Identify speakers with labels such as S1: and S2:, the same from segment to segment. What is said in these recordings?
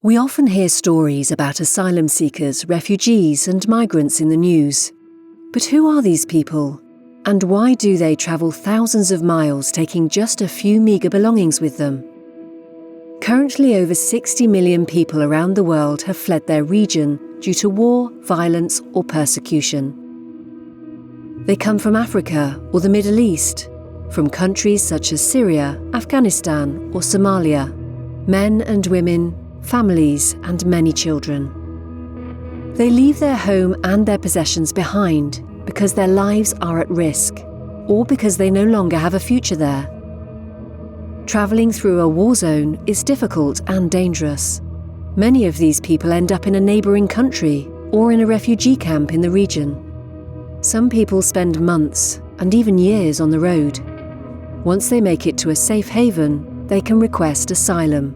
S1: We often hear stories about asylum seekers, refugees, and migrants in the news. But who are these people? And why do they travel thousands of miles taking just a few meagre belongings with them? Currently, over 60 million people around the world have fled their region due to war, violence, or persecution. They come from Africa or the Middle East, from countries such as Syria, Afghanistan, or Somalia. Men and women, families, and many children. They leave their home and their possessions behind because their lives are at risk, or because they no longer have a future there. Travelling through a war zone is difficult and dangerous. Many of these people end up in a neighbouring country or in a refugee camp in the region. Some people spend months and even years on the road. Once they make it to a safe haven, they can request asylum.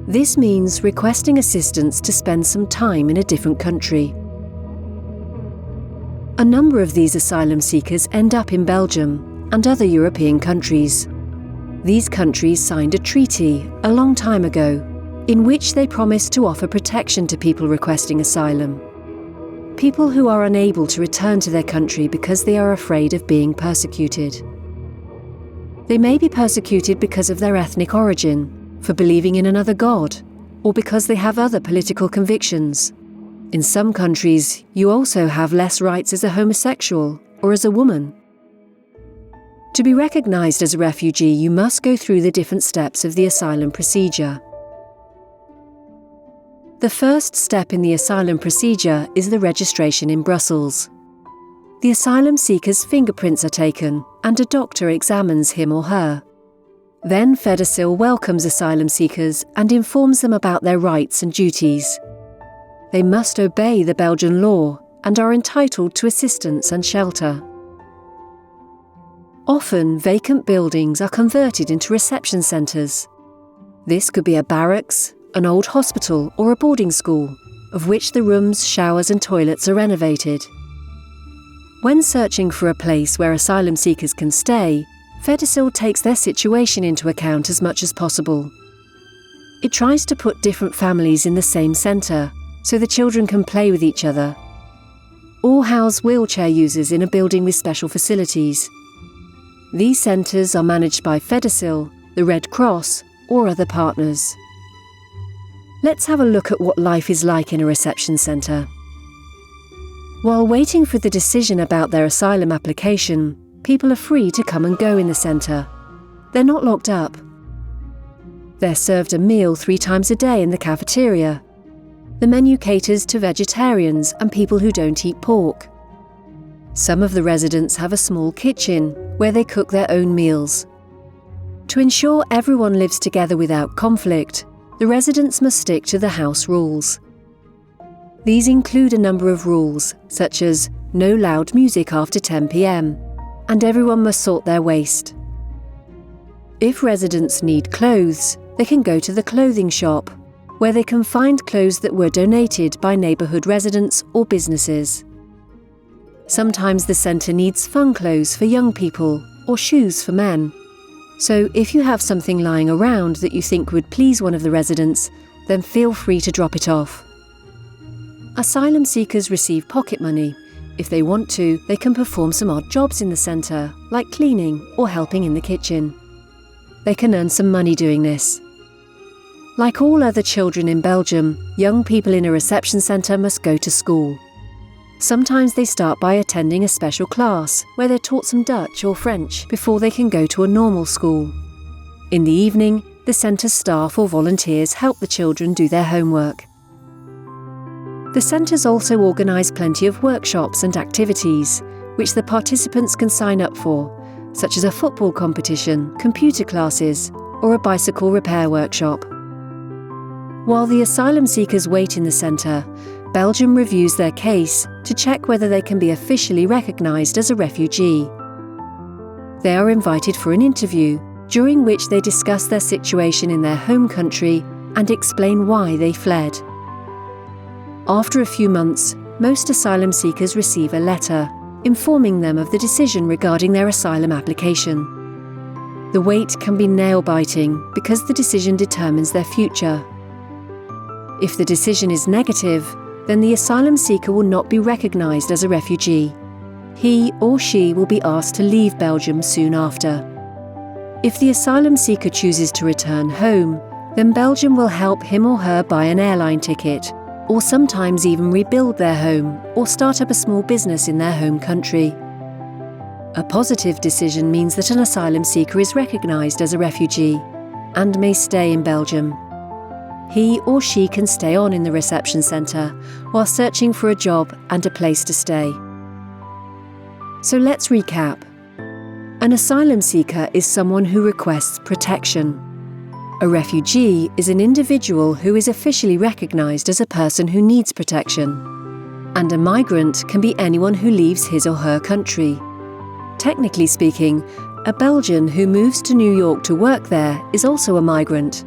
S1: This means requesting assistance to spend some time in a different country. A number of these asylum seekers end up in Belgium and other European countries. These countries signed a treaty a long time ago in which they promised to offer protection to people requesting asylum. People who are unable to return to their country because they are afraid of being persecuted. They may be persecuted because of their ethnic origin, for believing in another god, or because they have other political convictions. In some countries, you also have less rights as a homosexual or as a woman. To be recognised as a refugee, you must go through the different steps of the asylum procedure. The first step in the asylum procedure is the registration in Brussels. The asylum seeker's fingerprints are taken and a doctor examines him or her. Then Fedasil welcomes asylum seekers and informs them about their rights and duties. They must obey the Belgian law and are entitled to assistance and shelter. Often, vacant buildings are converted into reception centres. This could be a barracks, an old hospital, or a boarding school, of which the rooms, showers and toilets are renovated. When searching for a place where asylum seekers can stay, Fedasil takes their situation into account as much as possible. It tries to put different families in the same centre, so the children can play with each other. Or house wheelchair users in a building with special facilities. These centres are managed by Fedasil, the Red Cross, or other partners. Let's have a look at what life is like in a reception centre. While waiting for the decision about their asylum application, people are free to come and go in the centre. They're not locked up. They're served a meal 3 times a day in the cafeteria. The menu caters to vegetarians and people who don't eat pork. Some of the residents have a small kitchen where they cook their own meals. To ensure everyone lives together without conflict, the residents must stick to the house rules. These include a number of rules, such as no loud music after 10 p.m, and everyone must sort their waste. If residents need clothes, they can go to the clothing shop, where they can find clothes that were donated by neighbourhood residents or businesses. Sometimes the centre needs fun clothes for young people or shoes for men. So if you have something lying around that you think would please one of the residents, then feel free to drop it off. Asylum seekers receive pocket money. If they want to, they can perform some odd jobs in the centre, like cleaning or helping in the kitchen. They can earn some money doing this. Like all other children in Belgium, young people in a reception centre must go to school. Sometimes they start by attending a special class, where they're taught some Dutch or French before they can go to a normal school. In the evening, the centre's staff or volunteers help the children do their homework. The centres also organise plenty of workshops and activities, which the participants can sign up for, such as a football competition, computer classes, or a bicycle repair workshop. While the asylum seekers wait in the centre, Belgium reviews their case to check whether they can be officially recognised as a refugee. They are invited for an interview, during which they discuss their situation in their home country and explain why they fled. After a few months, most asylum seekers receive a letter informing them of the decision regarding their asylum application. The wait can be nail-biting because the decision determines their future. If the decision is negative, then the asylum seeker will not be recognised as a refugee. He or she will be asked to leave Belgium soon after. If the asylum seeker chooses to return home, then Belgium will help him or her buy an airline ticket, or sometimes even rebuild their home or start up a small business in their home country. A positive decision means that an asylum seeker is recognised as a refugee and may stay in Belgium. He or she can stay on in the reception centre while searching for a job and a place to stay. So let's recap. An asylum seeker is someone who requests protection. A refugee is an individual who is officially recognised as a person who needs protection. And a migrant can be anyone who leaves his or her country. Technically speaking, a Belgian who moves to New York to work there is also a migrant.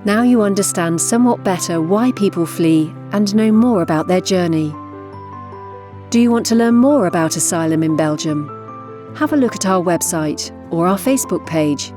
S1: Now you understand somewhat better why people flee and know more about their journey. Do you want to learn more about asylum in Belgium? Have a look at our website or our Facebook page.